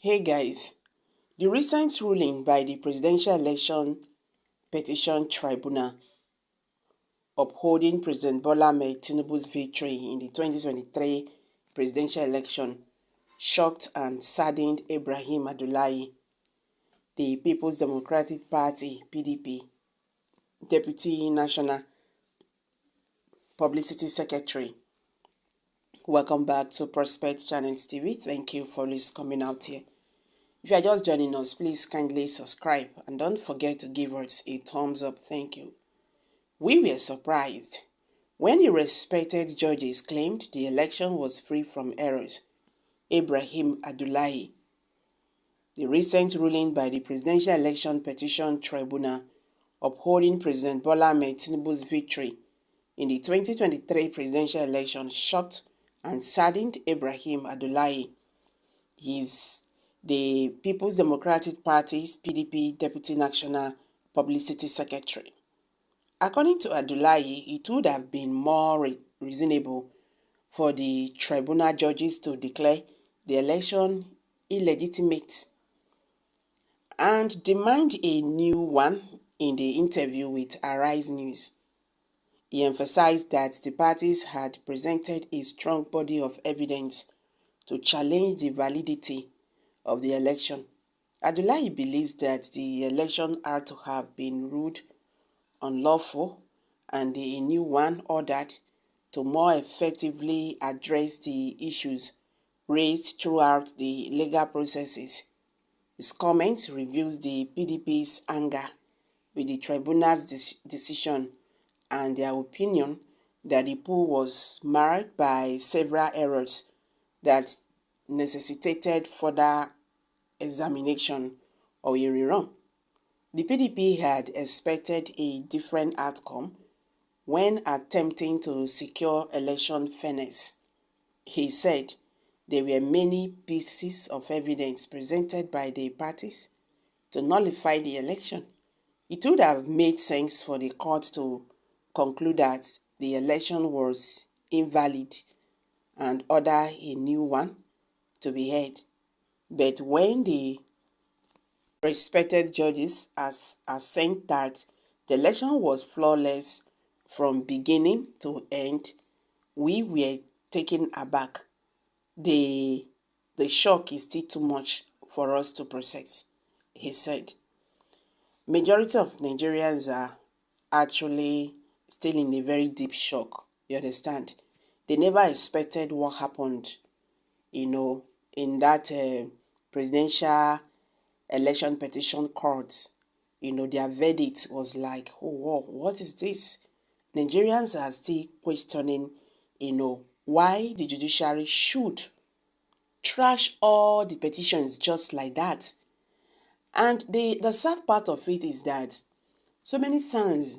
Hey guys, the recent ruling by the Presidential Election Petition Tribunal upholding President Bola Ahmed Tinubu's victory in the 2023 presidential election shocked and saddened Ibrahim Abdullahi, the People's Democratic Party (PDP) Deputy National Publicity Secretary. Welcome back to Prospect Channels TV. Thank you for always coming out here. If you are just joining us, please kindly subscribe and don't forget to give us a thumbs up. Thank you. We were surprised when the respected judges claimed the election was free from errors. Ibrahim Abdullahi. The recent ruling by the Presidential Election Petition Tribunal upholding President Bola Ahmed Tinubu's victory in the 2023 presidential election shocked and saddened Ibrahim Abdullahi. He's the People's Democratic Party's (PDP) Deputy National Publicity Secretary. According to Abdullahi, it would have been more reasonable for the tribunal judges to declare the election illegitimate and demand a new one in the interview with Arise News. He emphasized that the parties had presented a strong body of evidence to challenge the validity of the election. Abdullahi believes that the election had to have been ruled unlawful and a new one ordered to more effectively address the issues raised throughout the legal processes. His comment reveals the PDP's anger with the tribunal's decision and their opinion that the poll was marred by several errors that necessitated further examination or a rerun. The PDP had expected a different outcome when attempting to secure election fairness. He said there were many pieces of evidence presented by the parties to nullify the election. It would have made sense for the court to conclude that the election was invalid and order a new one to be held. But when the respected judges assent that the election was flawless from beginning to end, we were taken aback. The shock is still too much for us to process, he said. Majority of Nigerians are actually still in a very deep shock, you understand? They never expected what happened, in that presidential election petition court. Their verdict was like, oh, wow, what is this? Nigerians are still questioning, why the judiciary should trash all the petitions just like that. And the sad part of it is that so many times,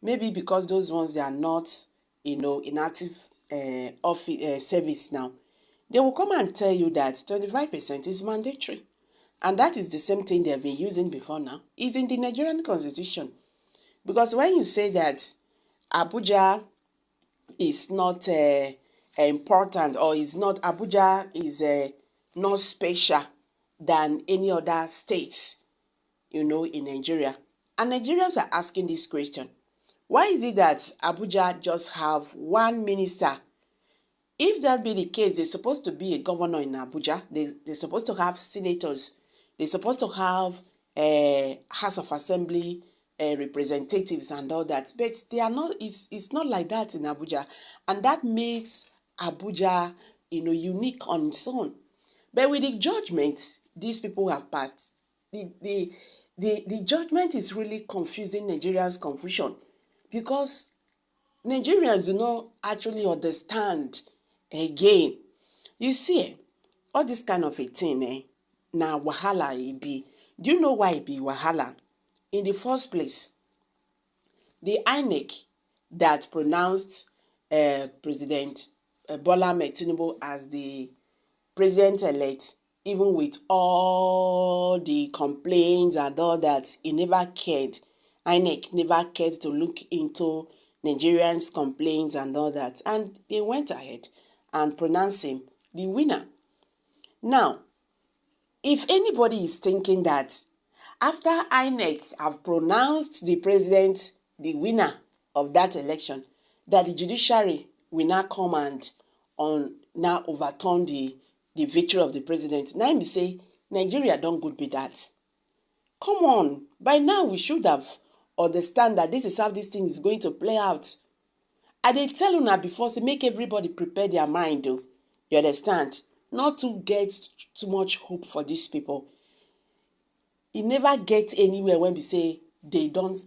maybe because those ones they are not, in active service now, they will come and tell you that 25% is mandatory. And that is the same thing they have been using before now. It's in the Nigerian constitution. Because when you say that Abuja is not important, or is not, Abuja is not special than any other states, in Nigeria. And Nigerians are asking this question. Why is it that Abuja just have one minister? If that be the case, they're supposed to be a governor in Abuja. They're supposed to have senators. They're supposed to have House of Assembly representatives and all that. But they are not. It's not like that in Abuja, and that makes Abuja, unique on its own. But with the judgment these people have passed, the judgment is really confusing Nigerians' confusion, because Nigerians do not actually understand again. You see, all this kind of a thing, now wahala it be. Do you know why it be wahala? In the first place, the INEC that pronounced President Bola Ahmed Tinubu as the president-elect, even with all the complaints and all that, he never cared. INEC never cared to look into Nigerians' complaints and all that. And they went ahead and pronounced him the winner. Now, If anybody is thinking that after INEC have pronounced the president the winner of that election, that the judiciary will now come and now overturn the victory of the president, now me say Nigeria don't good be that. Come on, by now we should have understand that this is how this thing is going to play out. I dey tell una before, say make everybody prepare their mind though. You understand? Not to get too much hope for these people. E never get anywhere when we say they don't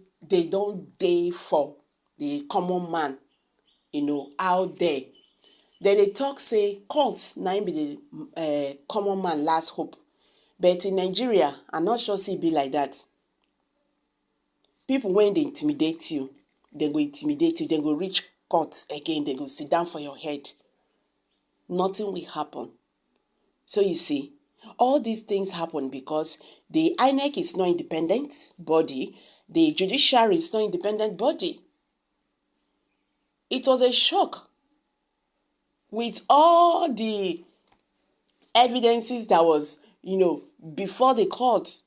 dey for the common man, out there. Then they talk say courts na im be the common man last hope. But in Nigeria, I'm not sure say e be like that. People when they intimidate you, they go intimidate you, they go reach court again, they go sit down for your head. Nothing will happen. So you see, all these things happen because the INEC is not independent body, the judiciary is not independent body. It was a shock with all the evidences that was, before the court.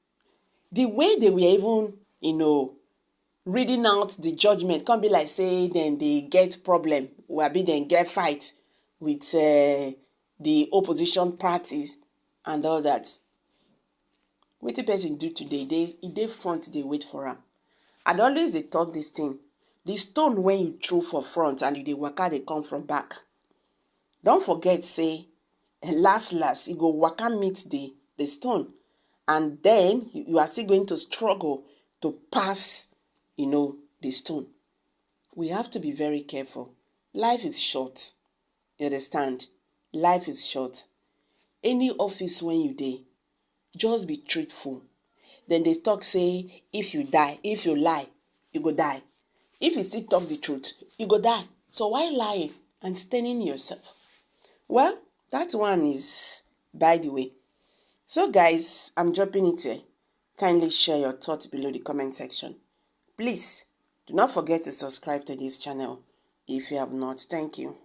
The way they were even, reading out the judgment can't be like say then they get problem, or be then get fight with the opposition parties and all that. Wetin person do today, they front, they wait for am. And always they talk this thing. The stone when you throw for front and you dey waka, they come from back. Don't forget, say, last, you go waka meet the stone. And then you are still going to struggle to pass, the stone. We have to be very careful. Life is short. You understand? Life is short. Any office when you dey, just be truthful. Then they talk say, if you lie, you go die. If you still talk the truth, you go die. So why lying and staining yourself? Well, that one is by the way. So guys, I'm dropping it here. Kindly share your thoughts below the comment section. Please, do not forget to subscribe to this channel if you have not. Thank you.